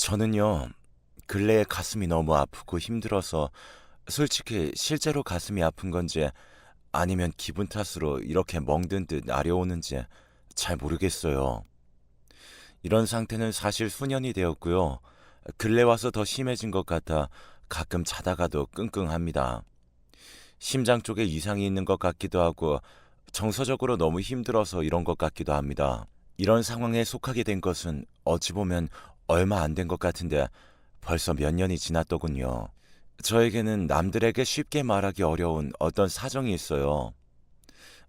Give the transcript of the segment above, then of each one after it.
저는요, 근래에 가슴이 너무 아프고 힘들어서 솔직히 실제로 가슴이 아픈 건지 아니면 기분 탓으로 이렇게 멍든 듯 내려오는지 잘 모르겠어요. 이런 상태는 사실 수년이 되었고요. 근래 와서 더 심해진 것 같아 가끔 자다가도 끙끙합니다. 심장 쪽에 이상이 있는 것 같기도 하고 정서적으로 너무 힘들어서 이런 것 같기도 합니다. 이런 상황에 속하게 된 것은 어찌 보면 얼마 안 된 것 같은데 벌써 몇 년이 지났더군요. 저에게는 남들에게 쉽게 말하기 어려운 어떤 사정이 있어요.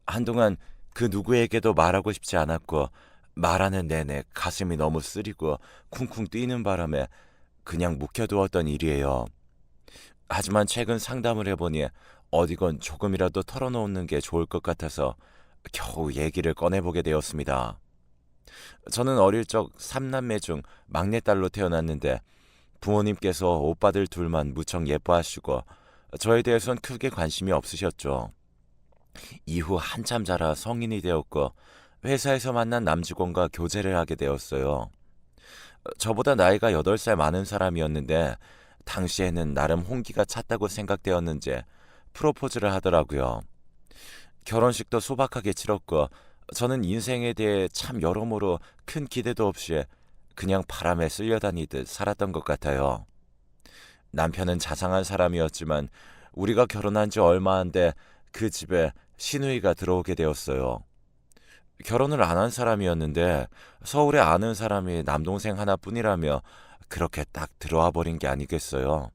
한동안 그 누구에게도 말하고 싶지 않았고 말하는 내내 가슴이 너무 쓰리고 쿵쿵 뛰는 바람에 그냥 묵혀두었던 일이에요. 하지만 최근 상담을 해보니 어디건 조금이라도 털어놓는 게 좋을 것 같아서 겨우 얘기를 꺼내보게 되었습니다. 저는 어릴 적 삼남매 중 막내딸로 태어났는데 부모님께서 오빠들 둘만 무척 예뻐하시고 저에 대해선 크게 관심이 없으셨죠. 이후 한참 자라 성인이 되었고 회사에서 만난 남직원과 교제를 하게 되었어요. 저보다 나이가 8살 많은 사람이었는데 당시에는 나름 홍기가 찼다고 생각되었는지 프로포즈를 하더라고요. 결혼식도 소박하게 치렀고 저는 인생에 대해 참 여러모로 큰 기대도 없이 그냥 바람에 쓸려다니듯 살았던 것 같아요. 남편은 자상한 사람이었지만 우리가 결혼한 지 얼마 안 돼 그 집에 시누이가 들어오게 되었어요. 결혼을 안 한 사람이었는데 서울에 아는 사람이 남동생 하나뿐이라며 그렇게 딱 들어와 버린 게 아니겠어요.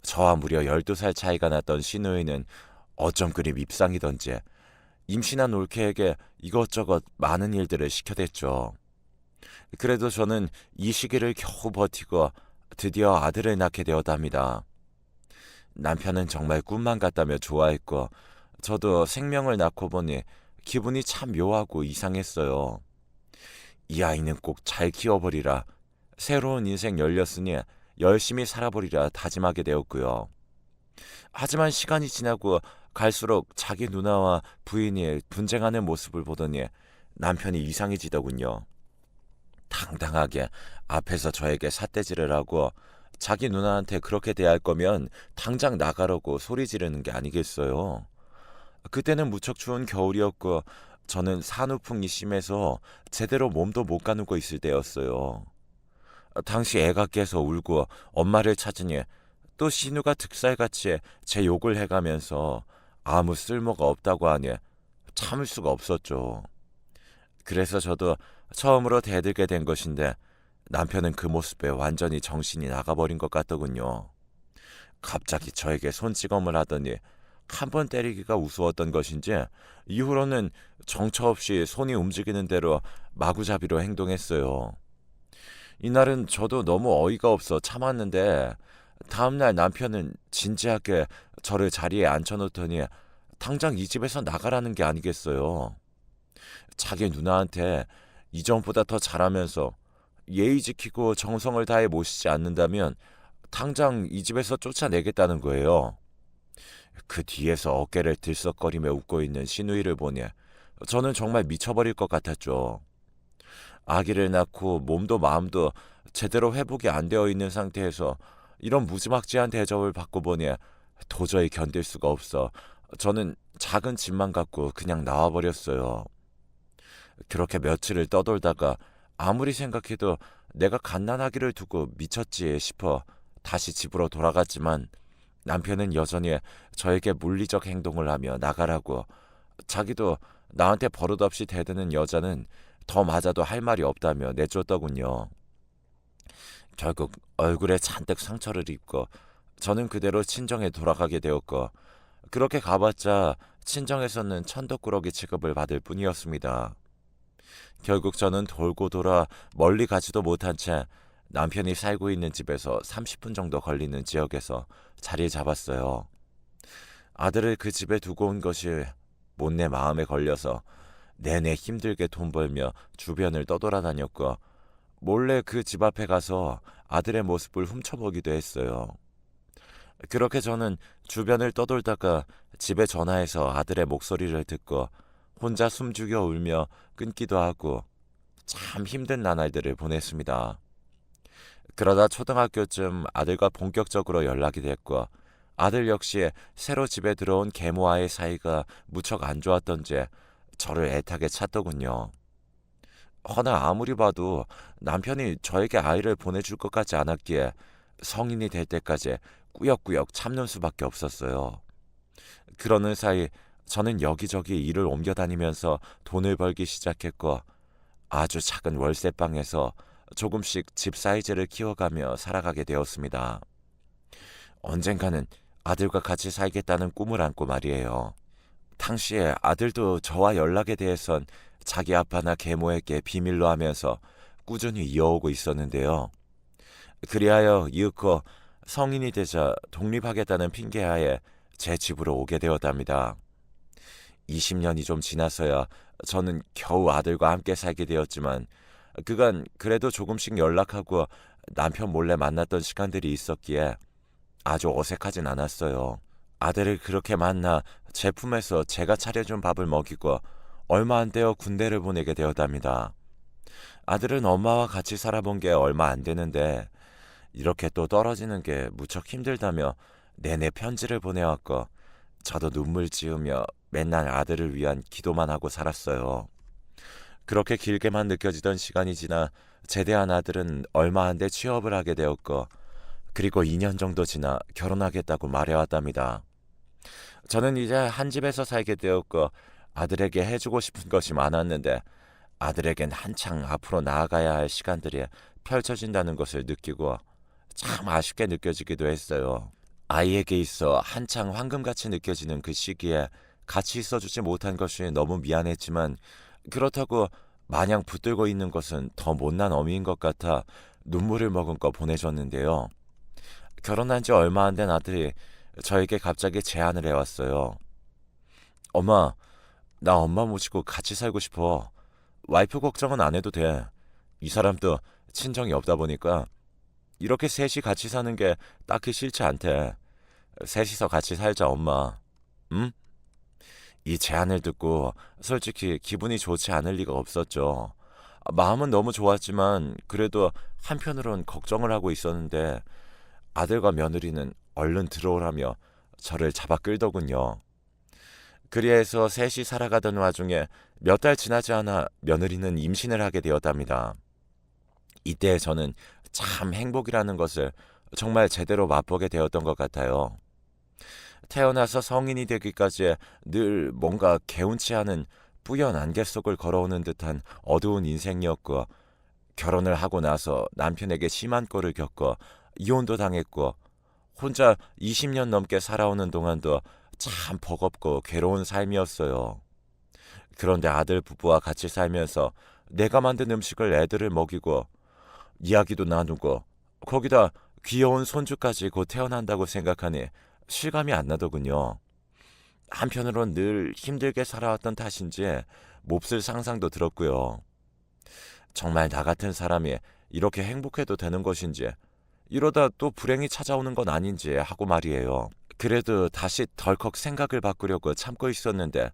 저와 무려 12살 차이가 났던 시누이는 어쩜 그리 밉상이던지 임신한 올케에게 이것저것 많은 일들을 시켜댔죠. 그래도 저는 이 시기를 겨우 버티고 드디어 아들을 낳게 되었답니다. 남편은 정말 꿈만 같다며 좋아했고 저도 생명을 낳고 보니 기분이 참 묘하고 이상했어요. 이 아이는 꼭 잘 키워버리라. 새로운 인생 열렸으니 열심히 살아보리라 다짐하게 되었고요. 하지만 시간이 지나고 갈수록 자기 누나와 부인이 분쟁하는 모습을 보더니 남편이 이상해지더군요. 당당하게 앞에서 저에게 삿대질을 하고 자기 누나한테 그렇게 대할 거면 당장 나가라고 소리 지르는 게 아니겠어요. 그때는 무척 추운 겨울이었고 저는 산후풍이 심해서 제대로 몸도 못 가누고 있을 때였어요. 당시 애가 깨서 울고 엄마를 찾으니 또 신우가 득살같이 제 욕을 해가면서 아무 쓸모가 없다고 하니 참을 수가 없었죠. 그래서 저도 처음으로 대들게 된 것인데 남편은 그 모습에 완전히 정신이 나가버린 것 같더군요. 갑자기 저에게 손찌검을 하더니 한 번 때리기가 우스웠던 것인지 이후로는 정처 없이 손이 움직이는 대로 마구잡이로 행동했어요. 이날은 저도 너무 어이가 없어 참았는데 다음날 남편은 진지하게 저를 자리에 앉혀놓더니 당장 이 집에서 나가라는 게 아니겠어요. 자기 누나한테 이전보다 더 잘하면서 예의 지키고 정성을 다해 모시지 않는다면 당장 이 집에서 쫓아내겠다는 거예요. 그 뒤에서 어깨를 들썩거리며 웃고 있는 시누이를 보니 저는 정말 미쳐버릴 것 같았죠. 아기를 낳고 몸도 마음도 제대로 회복이 안 되어 있는 상태에서 이런 무지막지한 대접을 받고 보니 도저히 견딜 수가 없어 저는 작은 집만 갖고 그냥 나와버렸어요. 그렇게 며칠을 떠돌다가 아무리 생각해도 내가 갓난아기를 두고 미쳤지 싶어 다시 집으로 돌아갔지만 남편은 여전히 저에게 물리적 행동을 하며 나가라고 자기도 나한테 버릇없이 대드는 여자는 더 맞아도 할 말이 없다며 내쫓더군요. 결국 얼굴에 잔뜩 상처를 입고 저는 그대로 친정에 돌아가게 되었고 그렇게 가봤자 친정에서는 천덕꾸러기 취급을 받을 뿐이었습니다. 결국 저는 돌고 돌아 멀리 가지도 못한 채 남편이 살고 있는 집에서 30분 정도 걸리는 지역에서 자리를 잡았어요. 아들을 그 집에 두고 온 것이 못내 마음에 걸려서 내내 힘들게 돈 벌며 주변을 떠돌아다녔고 몰래 그 집 앞에 가서 아들의 모습을 훔쳐보기도 했어요. 그렇게 저는 주변을 떠돌다가 집에 전화해서 아들의 목소리를 듣고 혼자 숨죽여 울며 끊기도 하고 참 힘든 나날들을 보냈습니다. 그러다 초등학교쯤 아들과 본격적으로 연락이 됐고 아들 역시 새로 집에 들어온 계모와의 사이가 무척 안 좋았던지 저를 애타게 찾더군요. 허나 아무리 봐도 남편이 저에게 아이를 보내줄 것 같지 않았기에 성인이 될 때까지 꾸역꾸역 참는 수밖에 없었어요. 그러는 사이 저는 여기저기 일을 옮겨 다니면서 돈을 벌기 시작했고 아주 작은 월세방에서 조금씩 집 사이즈를 키워가며 살아가게 되었습니다. 언젠가는 아들과 같이 살겠다는 꿈을 안고 말이에요. 당시에 아들도 저와 연락에 대해선 자기 아빠나 계모에게 비밀로 하면서 꾸준히 이어오고 있었는데요. 그리하여 이윽고 성인이 되자 독립하겠다는 핑계하에 제 집으로 오게 되었답니다. 20년이 좀 지나서야 저는 겨우 아들과 함께 살게 되었지만 그간 그래도 조금씩 연락하고 남편 몰래 만났던 시간들이 있었기에 아주 어색하진 않았어요. 아들을 그렇게 만나 제 품에서 제가 차려준 밥을 먹이고 얼마 안 되어 군대를 보내게 되었답니다. 아들은 엄마와 같이 살아본 게 얼마 안 되는데 이렇게 또 떨어지는 게 무척 힘들다며 내내 편지를 보내왔고 저도 눈물 지으며 맨날 아들을 위한 기도만 하고 살았어요. 그렇게 길게만 느껴지던 시간이 지나 제대한 아들은 얼마 안 돼 취업을 하게 되었고 그리고 2년 정도 지나 결혼하겠다고 말해왔답니다. 저는 이제 한 집에서 살게 되었고 아들에게 해주고 싶은 것이 많았는데 아들에겐 한창 앞으로 나아가야 할 시간들이 펼쳐진다는 것을 느끼고 참 아쉽게 느껴지기도 했어요. 아이에게 있어 한창 황금같이 느껴지는 그 시기에 같이 있어주지 못한 것이 너무 미안했지만 그렇다고 마냥 붙들고 있는 것은 더 못난 어미인 것 같아 눈물을 머금고 보내줬는데요. 결혼한 지 얼마 안 된 아들이 저에게 갑자기 제안을 해왔어요. 엄마, 나 엄마 모시고 같이 살고 싶어. 와이프 걱정은 안 해도 돼. 이 사람도 친정이 없다 보니까 이렇게 셋이 같이 사는 게 딱히 싫지 않대. 셋이서 같이 살자, 엄마. 응? 이 제안을 듣고 솔직히 기분이 좋지 않을 리가 없었죠. 마음은 너무 좋았지만 그래도 한편으론 걱정을 하고 있었는데 아들과 며느리는 얼른 들어오라며 저를 잡아 끌더군요. 그리해서 셋이 살아가던 와중에 몇 달 지나지 않아 며느리는 임신을 하게 되었답니다. 이때 저는 참 행복이라는 것을 정말 제대로 맛보게 되었던 것 같아요. 태어나서 성인이 되기까지 늘 뭔가 개운치 않은 뿌연 안개 속을 걸어오는 듯한 어두운 인생이었고 결혼을 하고 나서 남편에게 심한 꼴을 겪어 이혼도 당했고 혼자 20년 넘게 살아오는 동안도 참 버겁고 괴로운 삶이었어요. 그런데 아들 부부와 같이 살면서 내가 만든 음식을 애들을 먹이고 이야기도 나누고 거기다 귀여운 손주까지 곧 태어난다고 생각하니 실감이 안 나더군요. 한편으론 늘 힘들게 살아왔던 탓인지 몹쓸 상상도 들었고요. 정말 나 같은 사람이 이렇게 행복해도 되는 것인지 이러다 또 불행이 찾아오는 건 아닌지 하고 말이에요. 그래도 다시 덜컥 생각을 바꾸려고 참고 있었는데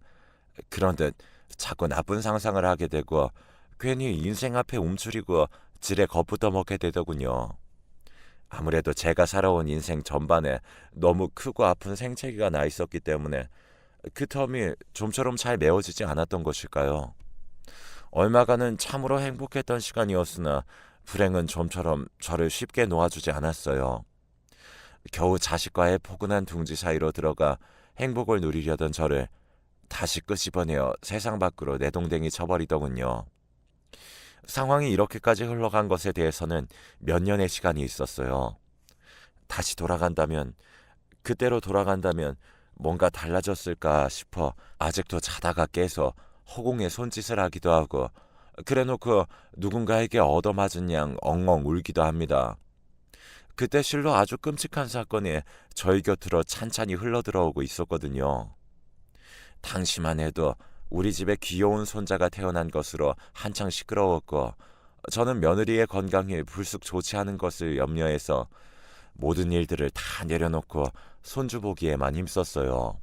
그런듯 자꾸 나쁜 상상을 하게 되고 괜히 인생 앞에 움츠리고 지레 겁부터 먹게 되더군요. 아무래도 제가 살아온 인생 전반에 너무 크고 아픈 생채기가 나 있었기 때문에 그 텀이 좀처럼 잘 메워지지 않았던 것일까요? 얼마간은 참으로 행복했던 시간이었으나 불행은 좀처럼 저를 쉽게 놓아주지 않았어요. 겨우 자식과의 포근한 둥지 사이로 들어가 행복을 누리려던 저를 다시 끄집어내어 세상 밖으로 내동댕이 쳐버리더군요. 상황이 이렇게까지 흘러간 것에 대해서는 몇 년의 시간이 있었어요. 다시 돌아간다면, 그때로 돌아간다면 뭔가 달라졌을까 싶어 아직도 자다가 깨서 허공에 손짓을 하기도 하고 그래놓고 누군가에게 얻어맞은 양 엉엉 울기도 합니다. 그때 실로 아주 끔찍한 사건이 저희 곁으로 찬찬히 흘러들어오고 있었거든요. 당시만 해도 우리 집에 귀여운 손자가 태어난 것으로 한창 시끄러웠고 저는 며느리의 건강이 불쑥 좋지 않은 것을 염려해서 모든 일들을 다 내려놓고 손주 보기에만 힘썼어요.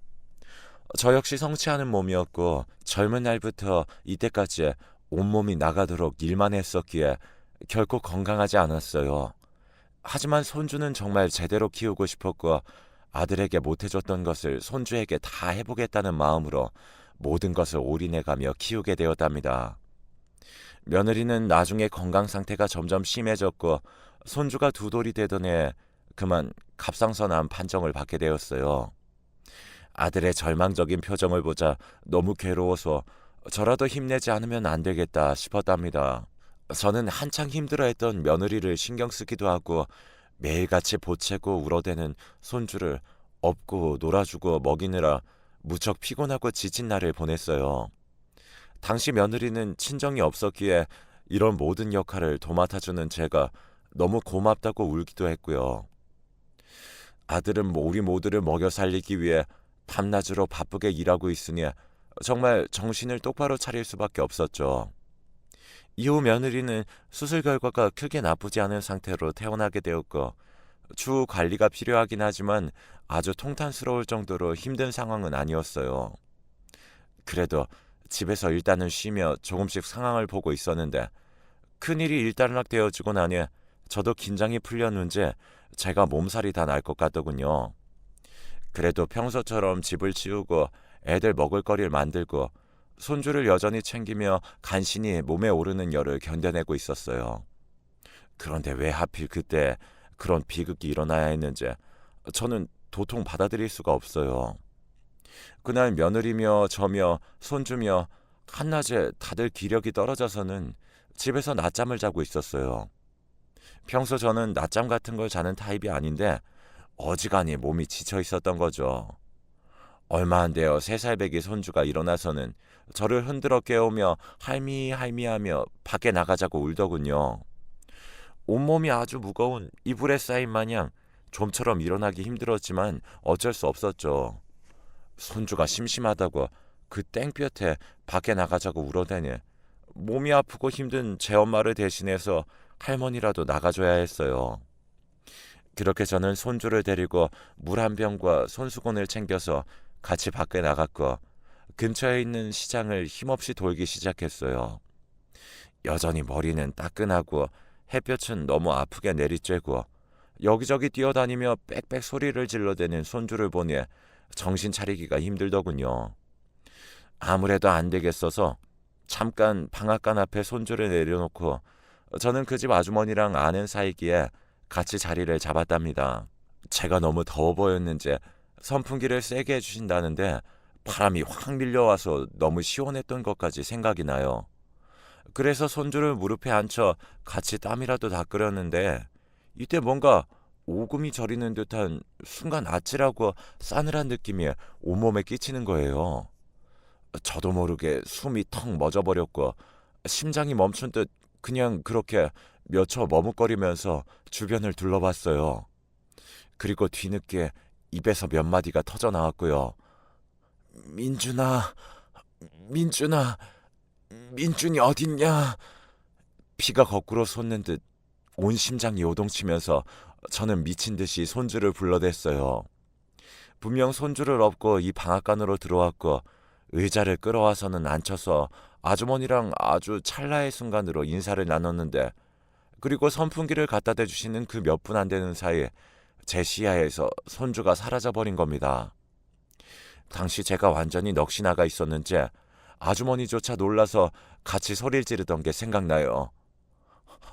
저 역시 성취하는 몸이었고 젊은 날부터 이때까지 온몸이 나가도록 일만 했었기에 결코 건강하지 않았어요. 하지만 손주는 정말 제대로 키우고 싶었고 아들에게 못해줬던 것을 손주에게 다 해보겠다는 마음으로 모든 것을 올인해가며 키우게 되었답니다. 며느리는 나중에 건강 상태가 점점 심해졌고 손주가 두 돌이 되던 해 그만 갑상선암 판정을 받게 되었어요. 아들의 절망적인 표정을 보자 너무 괴로워서 저라도 힘내지 않으면 안 되겠다 싶었답니다. 저는 한창 힘들어했던 며느리를 신경 쓰기도 하고 매일같이 보채고 울어대는 손주를 업고 놀아주고 먹이느라 무척 피곤하고 지친 날을 보냈어요. 당시 며느리는 친정이 없었기에 이런 모든 역할을 도맡아주는 제가 너무 고맙다고 울기도 했고요. 아들은 우리 모두를 먹여 살리기 위해 밤낮으로 바쁘게 일하고 있으니 정말 정신을 똑바로 차릴 수밖에 없었죠. 이후 며느리는 수술 결과가 크게 나쁘지 않은 상태로 퇴원하게 되었고 추후 관리가 필요하긴 하지만 아주 통탄스러울 정도로 힘든 상황은 아니었어요. 그래도 집에서 일단은 쉬며 조금씩 상황을 보고 있었는데 큰일이 일단락되어지고 나니 저도 긴장이 풀렸는지 제가 몸살이 다 날 것 같더군요. 그래도 평소처럼 집을 치우고 애들 먹을 거리를 만들고 손주를 여전히 챙기며 간신히 몸에 오르는 열을 견뎌내고 있었어요. 그런데 왜 하필 그때 그런 비극이 일어나야 했는지 저는 도통 받아들일 수가 없어요. 그날 며느리며 저며 손주며 한낮에 다들 기력이 떨어져서는 집에서 낮잠을 자고 있었어요. 평소 저는 낮잠 같은 걸 자는 타입이 아닌데 어지간히 몸이 지쳐 있었던 거죠. 얼마 안 되어 3살배기 손주가 일어나서는 저를 흔들어 깨우며 할미 할미 하며 밖에 나가자고 울더군요. 온몸이 아주 무거운 이불에 쌓인 마냥 좀처럼 일어나기 힘들었지만 어쩔 수 없었죠. 손주가 심심하다고 그 땡볕에 밖에 나가자고 울어대니 몸이 아프고 힘든 제 엄마를 대신해서 할머니라도 나가줘야 했어요. 그렇게 저는 손주를 데리고 물 한 병과 손수건을 챙겨서 같이 밖에 나갔고 근처에 있는 시장을 힘없이 돌기 시작했어요. 여전히 머리는 따끈하고 햇볕은 너무 아프게 내리쬐고 여기저기 뛰어다니며 빽빽 소리를 질러대는 손주를 보니 정신 차리기가 힘들더군요. 아무래도 안 되겠어서 잠깐 방앗간 앞에 손주를 내려놓고 저는 그 집 아주머니랑 아는 사이기에 같이 자리를 잡았답니다. 제가 너무 더워 보였는지 선풍기를 세게 해주신다는데 바람이 확 밀려와서 너무 시원했던 것까지 생각이 나요. 그래서 손주를 무릎에 앉혀 같이 땀이라도 닦으려는데 이때 뭔가 오금이 저리는 듯한 순간 아찔하고 싸늘한 느낌이 온몸에 끼치는 거예요. 저도 모르게 숨이 턱 멎어버렸고 심장이 멈춘 듯 그냥 그렇게 몇 초 머뭇거리면서 주변을 둘러봤어요. 그리고 뒤늦게 입에서 몇 마디가 터져 나왔고요. 민준아, 민준아, 민준이 어딨냐? 피가 거꾸로 솟는 듯 온 심장이 요동치면서 저는 미친 듯이 손주를 불러댔어요. 분명 손주를 업고 이 방앗간으로 들어왔고 의자를 끌어와서는 앉혀서 아주머니랑 아주 찰나의 순간으로 인사를 나눴는데 그리고 선풍기를 갖다 대주시는 그 몇 분 안 되는 사이에 제 시야에서 손주가 사라져버린 겁니다. 당시 제가 완전히 넋이 나가 있었는지 아주머니조차 놀라서 같이 소리를 지르던 게 생각나요.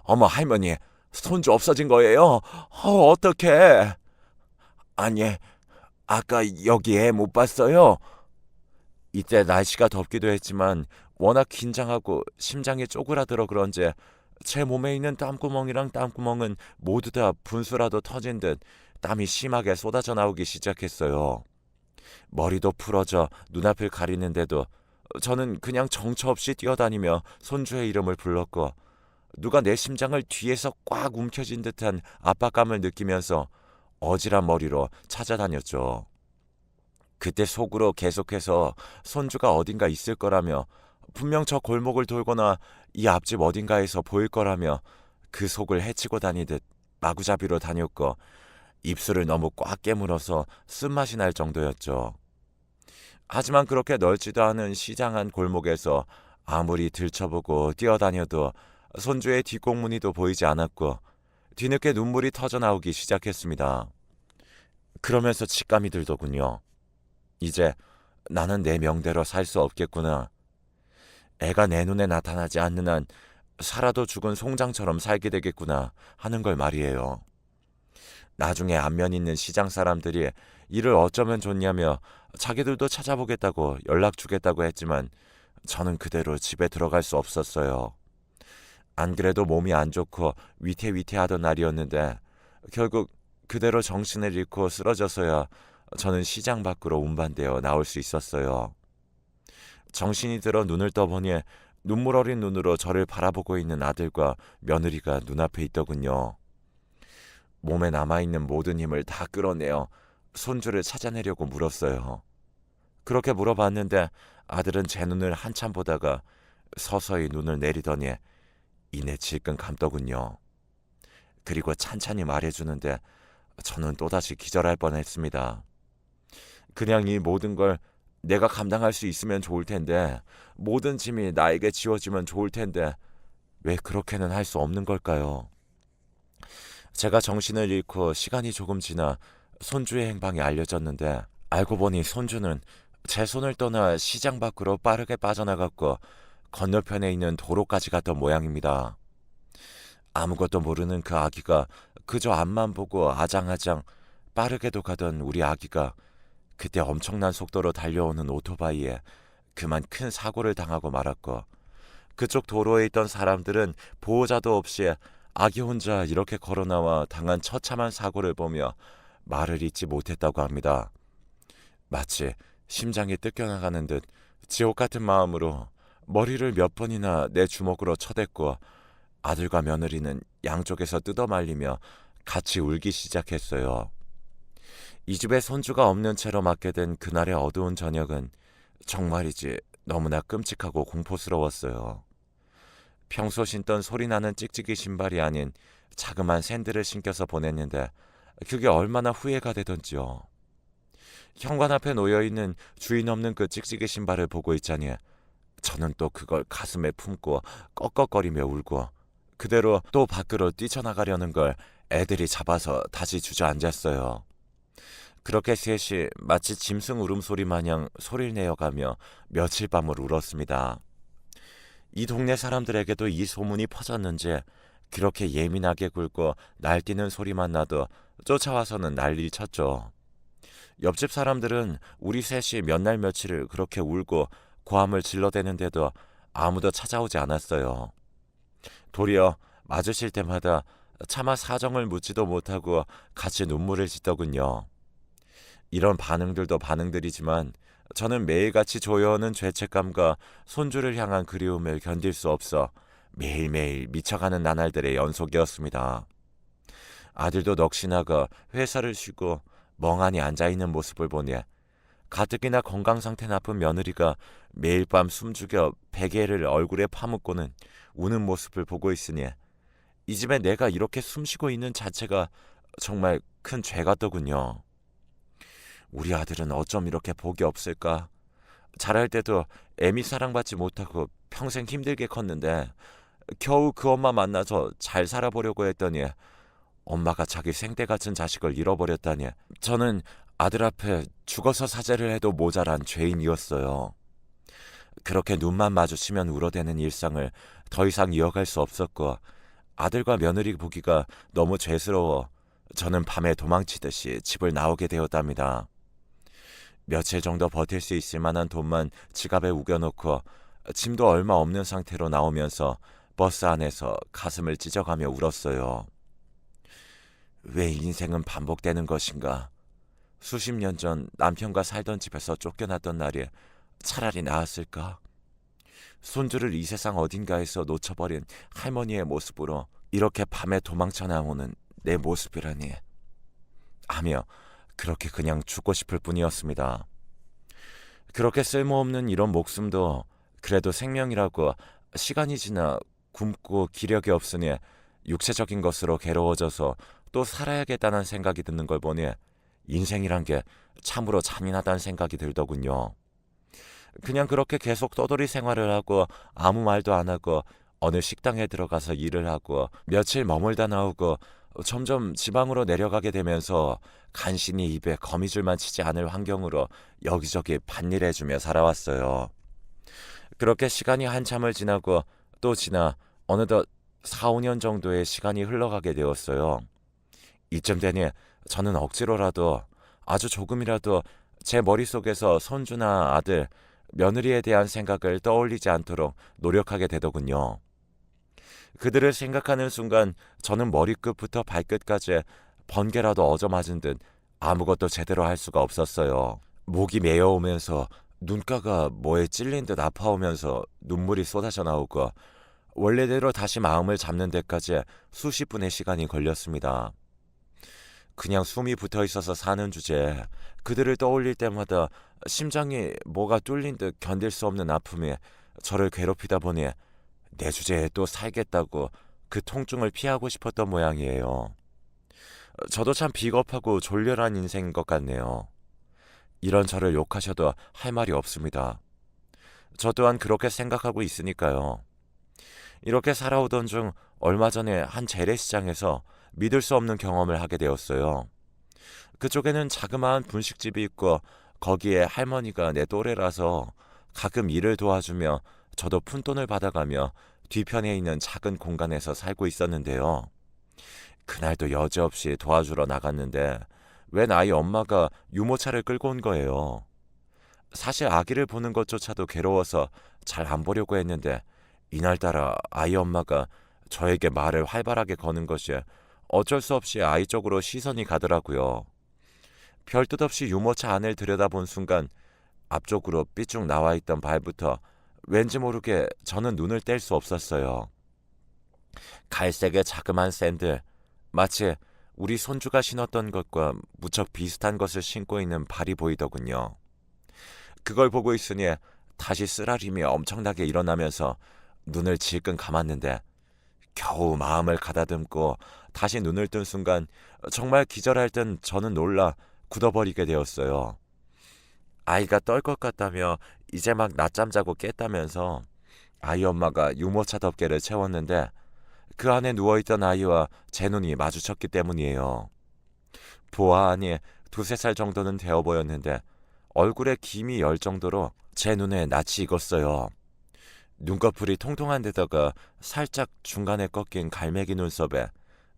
어머 할머니, 손주 없어진 거예요? 어떡해? 아니, 아까 여기 애 못 봤어요? 이때 날씨가 덥기도 했지만 워낙 긴장하고 심장이 쪼그라들어 그런지 제 몸에 있는 땀구멍이랑 땀구멍은 모두 다 분수라도 터진 듯 땀이 심하게 쏟아져 나오기 시작했어요. 머리도 풀어져 눈앞을 가리는데도 저는 그냥 정처 없이 뛰어다니며 손주의 이름을 불렀고 누가 내 심장을 뒤에서 꽉 움켜쥔 듯한 압박감을 느끼면서 어지란 머리로 찾아다녔죠. 그때 속으로 계속해서 손주가 어딘가 있을 거라며 분명 저 골목을 돌거나 이 앞집 어딘가에서 보일 거라며 그 속을 헤치고 다니듯 마구잡이로 다녔고 입술을 너무 꽉 깨물어서 쓴맛이 날 정도였죠. 하지만 그렇게 넓지도 않은 시장 한 골목에서 아무리 들춰보고 뛰어다녀도 손주의 뒷공무니도 보이지 않았고 뒤늦게 눈물이 터져 나오기 시작했습니다. 그러면서 직감이 들더군요. 이제 나는 내 명대로 살 수 없겠구나. 애가 내 눈에 나타나지 않는 한 살아도 죽은 송장처럼 살게 되겠구나 하는 걸 말이에요. 나중에 안면 있는 시장 사람들이 이를 어쩌면 좋냐며 자기들도 찾아보겠다고 연락 주겠다고 했지만 저는 그대로 집에 들어갈 수 없었어요. 안 그래도 몸이 안 좋고 위태위태하던 날이었는데 결국 그대로 정신을 잃고 쓰러져서야 저는 시장 밖으로 운반되어 나올 수 있었어요. 정신이 들어 눈을 떠보니 눈물 어린 눈으로 저를 바라보고 있는 아들과 며느리가 눈앞에 있더군요. 몸에 남아있는 모든 힘을 다 끌어내어 손주를 찾아내려고 물었어요. 그렇게 물어봤는데 아들은 제 눈을 한참 보다가 서서히 눈을 내리더니 이내 질끈 감더군요. 그리고 찬찬히 말해주는데 저는 또다시 기절할 뻔했습니다. 그냥 이 모든 걸 내가 감당할 수 있으면 좋을 텐데, 모든 짐이 나에게 지워지면 좋을 텐데 왜 그렇게는 할 수 없는 걸까요? 제가 정신을 잃고 시간이 조금 지나 손주의 행방이 알려졌는데 알고 보니 손주는 제 손을 떠나 시장 밖으로 빠르게 빠져나갔고 건너편에 있는 도로까지 갔던 모양입니다. 아무것도 모르는 그 아기가 그저 앞만 보고 아장아장 빠르게도 가던 우리 아기가 그때 엄청난 속도로 달려오는 오토바이에 그만 큰 사고를 당하고 말았고 그쪽 도로에 있던 사람들은 보호자도 없이 아기 혼자 이렇게 걸어나와 당한 처참한 사고를 보며 말을 잇지 못했다고 합니다. 마치 심장이 뜯겨나가는 듯 지옥 같은 마음으로 머리를 몇 번이나 내 주먹으로 쳐댔고 아들과 며느리는 양쪽에서 뜯어말리며 같이 울기 시작했어요. 이 집에 손주가 없는 채로 맞게 된 그날의 어두운 저녁은 정말이지 너무나 끔찍하고 공포스러웠어요. 평소 신던 소리나는 찍찍이 신발이 아닌 자그만 샌들을 신겨서 보냈는데 그게 얼마나 후회가 되던지요. 현관 앞에 놓여있는 주인 없는 그 찍찍이 신발을 보고 있자니 저는 또 그걸 가슴에 품고 꺽꺽거리며 울고 그대로 또 밖으로 뛰쳐나가려는 걸 애들이 잡아서 다시 주저앉았어요. 그렇게 셋이 마치 짐승 울음소리 마냥 소리를 내어가며 며칠 밤을 울었습니다. 이 동네 사람들에게도 이 소문이 퍼졌는지 그렇게 예민하게 굴고 날뛰는 소리만 나도 쫓아와서는 난리를 쳤죠. 옆집 사람들은 우리 셋이 몇 날 며칠을 그렇게 울고 고함을 질러대는데도 아무도 찾아오지 않았어요. 도리어 마주칠 때마다 차마 사정을 묻지도 못하고 같이 눈물을 짓더군요. 이런 반응들도 반응들이지만 저는 매일같이 조여오는 죄책감과 손주를 향한 그리움을 견딜 수 없어 매일매일 미쳐가는 나날들의 연속이었습니다. 아들도 넋이 나가 회사를 쉬고 멍하니 앉아있는 모습을 보니 가뜩이나 건강상태 나쁜 며느리가 매일 밤 숨죽여 베개를 얼굴에 파묻고는 우는 모습을 보고 있으니 이 집에 내가 이렇게 숨쉬고 있는 자체가 정말 큰 죄 같더군요. 우리 아들은 어쩜 이렇게 복이 없을까? 자랄 때도 애미 사랑받지 못하고 평생 힘들게 컸는데 겨우 그 엄마 만나서 잘 살아보려고 했더니 엄마가 자기 생떼 같은 자식을 잃어버렸다니 저는 아들 앞에 죽어서 사죄를 해도 모자란 죄인이었어요. 그렇게 눈만 마주치면 울어대는 일상을 더 이상 이어갈 수 없었고 아들과 며느리 보기가 너무 죄스러워 저는 밤에 도망치듯이 집을 나오게 되었답니다. 며칠 정도 버틸 수 있을 만한 돈만 지갑에 우겨놓고 짐도 얼마 없는 상태로 나오면서 버스 안에서 가슴을 찢어가며 울었어요. 왜 인생은 반복되는 것인가? 수십 년 전 남편과 살던 집에서 쫓겨났던 날이 차라리 나았을까? 손주를 이 세상 어딘가에서 놓쳐버린 할머니의 모습으로 이렇게 밤에 도망쳐 나오는 내 모습이라니 하며 그렇게 그냥 죽고 싶을 뿐이었습니다. 그렇게 쓸모없는 이런 목숨도 그래도 생명이라고 시간이 지나 굶고 기력이 없으니 육체적인 것으로 괴로워져서 또 살아야겠다는 생각이 드는 걸 보니 인생이란 게 참으로 잔인하다는 생각이 들더군요. 그냥 그렇게 계속 떠돌이 생활을 하고 아무 말도 안 하고 어느 식당에 들어가서 일을 하고 며칠 머물다 나오고 점점 지방으로 내려가게 되면서 간신히 입에 거미줄만 치지 않을 환경으로 여기저기 밭일해주며 살아왔어요. 그렇게 시간이 한참을 지나고 또 지나 어느덧 4, 5년 정도의 시간이 흘러가게 되었어요. 이쯤 되니 저는 억지로라도 아주 조금이라도 제 머릿속에서 손주나 아들, 며느리에 대한 생각을 떠올리지 않도록 노력하게 되더군요. 그들을 생각하는 순간 저는 머리끝부터 발끝까지 번개라도 얻어맞은 듯 아무것도 제대로 할 수가 없었어요. 목이 메어오면서 눈가가 뭐에 찔린 듯 아파오면서 눈물이 쏟아져 나오고 원래대로 다시 마음을 잡는 데까지 수십 분의 시간이 걸렸습니다. 그냥 숨이 붙어 있어서 사는 주제에 그들을 떠올릴 때마다 심장이 뭐가 뚫린 듯 견딜 수 없는 아픔이 저를 괴롭히다 보니 내 주제에 또 살겠다고 그 통증을 피하고 싶었던 모양이에요. 저도 참 비겁하고 졸렬한 인생인 것 같네요. 이런 저를 욕하셔도 할 말이 없습니다. 저 또한 그렇게 생각하고 있으니까요. 이렇게 살아오던 중 얼마 전에 한 재래시장에서 믿을 수 없는 경험을 하게 되었어요. 그쪽에는 자그마한 분식집이 있고 거기에 할머니가 내 또래라서 가끔 일을 도와주며 저도 푼돈을 받아가며 뒤편에 있는 작은 공간에서 살고 있었는데요. 그날도 여지없이 도와주러 나갔는데 웬 아이 엄마가 유모차를 끌고 온 거예요. 사실 아기를 보는 것조차도 괴로워서 잘 안 보려고 했는데 이날따라 아이 엄마가 저에게 말을 활발하게 거는 것이 어쩔 수 없이 아이 쪽으로 시선이 가더라고요. 별뜻 없이 유모차 안을 들여다본 순간 앞쪽으로 삐쭉 나와 있던 발부터 왠지 모르게 저는 눈을 뗄 수 없었어요. 갈색의 자그만 샌들, 마치 우리 손주가 신었던 것과 무척 비슷한 것을 신고 있는 발이 보이더군요. 그걸 보고 있으니 다시 쓰라림이 엄청나게 일어나면서 눈을 질끈 감았는데 겨우 마음을 가다듬고 다시 눈을 뜬 순간 정말 기절할 듯 저는 놀라 굳어버리게 되었어요. 아이가 떨 것 같다며 이제 막 낮잠 자고 깼다면서 아이 엄마가 유모차 덮개를 채웠는데 그 안에 누워있던 아이와 제 눈이 마주쳤기 때문이에요. 보아하니 2~3살 정도는 되어 보였는데 얼굴에 김이 열 정도로 제 눈에 낯이 익었어요. 눈꺼풀이 통통한 데다가 살짝 중간에 꺾인 갈매기 눈썹에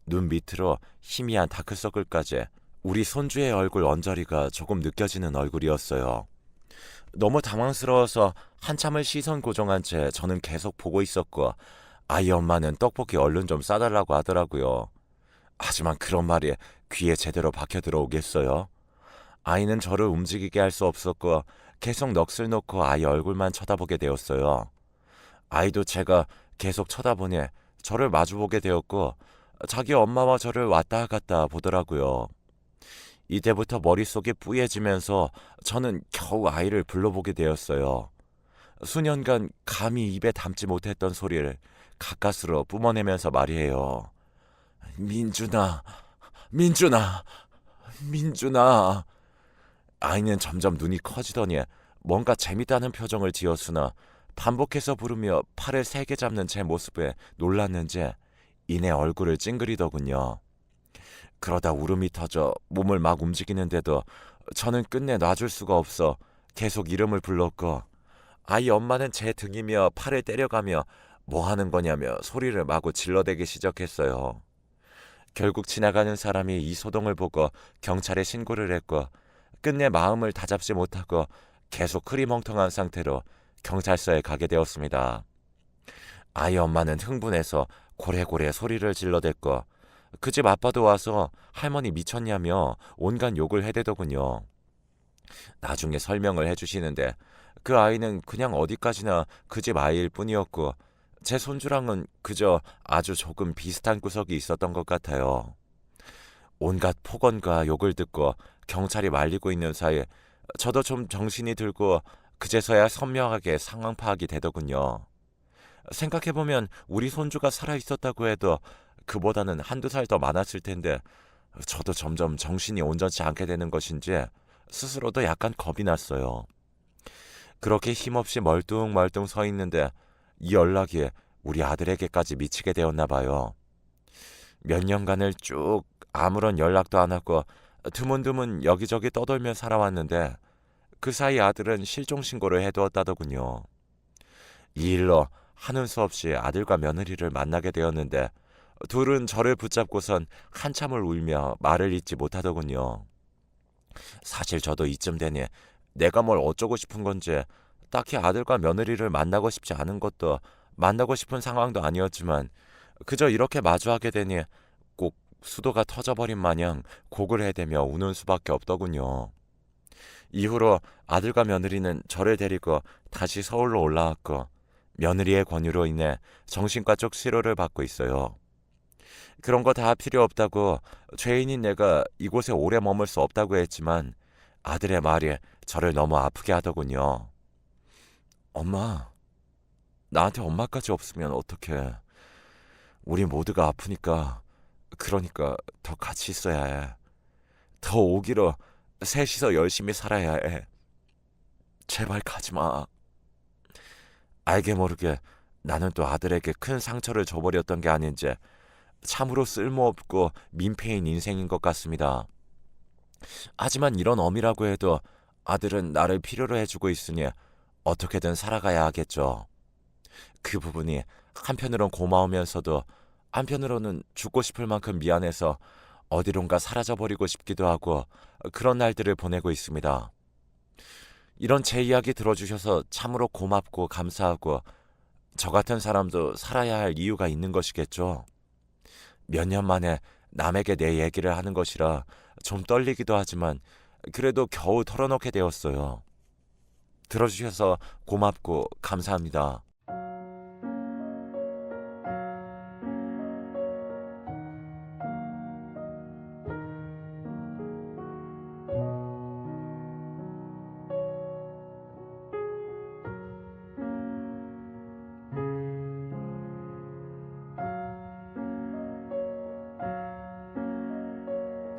눈 밑으로 희미한 다크서클까지 우리 손주의 얼굴 언저리가 조금 느껴지는 얼굴이었어요. 너무 당황스러워서 한참을 시선 고정한 채 저는 계속 보고 있었고 아이 엄마는 떡볶이 얼른 좀 싸달라고 하더라고요. 하지만 그런 말이 귀에 제대로 박혀 들어오겠어요? 아이는 저를 움직이게 할 수 없었고 계속 넋을 놓고 아이 얼굴만 쳐다보게 되었어요. 아이도 제가 계속 쳐다보니 저를 마주보게 되었고 자기 엄마와 저를 왔다 갔다 보더라고요. 이때부터 머릿속이 뿌얘지면서 저는 겨우 아이를 불러보게 되었어요. 수년간 감히 입에 담지 못했던 소리를 가까스로 뿜어내면서 말이에요. 민준아, 민준아, 민준아. 아이는 점점 눈이 커지더니 뭔가 재밌다는 표정을 지었으나 반복해서 부르며 팔을 세게 잡는 제 모습에 놀랐는지 이내 얼굴을 찡그리더군요. 그러다 울음이 터져 몸을 막 움직이는데도 저는 끝내 놔줄 수가 없어 계속 이름을 불렀고 아이 엄마는 제 등이며 팔을 때려가며 뭐 하는 거냐며 소리를 마구 질러대기 시작했어요. 결국 지나가는 사람이 이 소동을 보고 경찰에 신고를 했고 끝내 마음을 다잡지 못하고 계속 흐리멍텅한 상태로 경찰서에 가게 되었습니다. 아이 엄마는 흥분해서 고래고래 소리를 질러댔고 그 집 아빠도 와서 할머니 미쳤냐며 온갖 욕을 해대더군요. 나중에 설명을 해주시는데 그 아이는 그냥 어디까지나 그 집 아이일 뿐이었고 제 손주랑은 그저 아주 조금 비슷한 구석이 있었던 것 같아요. 온갖 폭언과 욕을 듣고 경찰이 말리고 있는 사이에 저도 좀 정신이 들고 그제서야 선명하게 상황 파악이 되더군요. 생각해보면 우리 손주가 살아있었다고 해도 그보다는 1~2살 더 많았을 텐데 저도 점점 정신이 온전치 않게 되는 것인지 스스로도 약간 겁이 났어요. 그렇게 힘없이 멀뚱멀뚱 서 있는데 이 연락이 우리 아들에게까지 미치게 되었나 봐요. 몇 년간을 쭉 아무런 연락도 안 하고 드문드문 여기저기 떠돌며 살아왔는데 그 사이 아들은 실종 신고를 해두었다더군요. 이 일로 하는 수 없이 아들과 며느리를 만나게 되었는데 둘은 저를 붙잡고선 한참을 울며 말을 잇지 못하더군요. 사실 저도 이쯤 되니 내가 뭘 어쩌고 싶은 건지 딱히 아들과 며느리를 만나고 싶지 않은 것도 만나고 싶은 상황도 아니었지만 그저 이렇게 마주하게 되니 꼭 수도가 터져버린 마냥 곡을 해대며 우는 수밖에 없더군요. 이후로 아들과 며느리는 저를 데리고 다시 서울로 올라왔고 며느리의 권유로 인해 정신과 쪽 치료를 받고 있어요. 그런 거 다 필요 없다고 죄인인 내가 이곳에 오래 머물 수 없다고 했지만 아들의 말이 저를 너무 아프게 하더군요. 엄마, 나한테 엄마까지 없으면 어떡해. 우리 모두가 아프니까 그러니까 더 같이 있어야 해. 더 오기로 셋이서 열심히 살아야 해. 제발 가지 마. 알게 모르게 나는 또 아들에게 큰 상처를 줘버렸던 게 아닌지 참으로 쓸모없고 민폐인 인생인 것 같습니다. 하지만 이런 엄이라고 해도 아들은 나를 필요로 해주고 있으니 어떻게든 살아가야 하겠죠. 그 부분이 한편으론 고마우면서도 한편으로는 죽고 싶을 만큼 미안해서 어디론가 사라져버리고 싶기도 하고 그런 날들을 보내고 있습니다. 이런 제 이야기 들어주셔서 참으로 고맙고 감사하고 저 같은 사람도 살아야 할 이유가 있는 것이겠죠. 몇 년 만에 남에게 내 얘기를 하는 것이라 좀 떨리기도 하지만 그래도 겨우 털어놓게 되었어요. 들어주셔서 고맙고 감사합니다.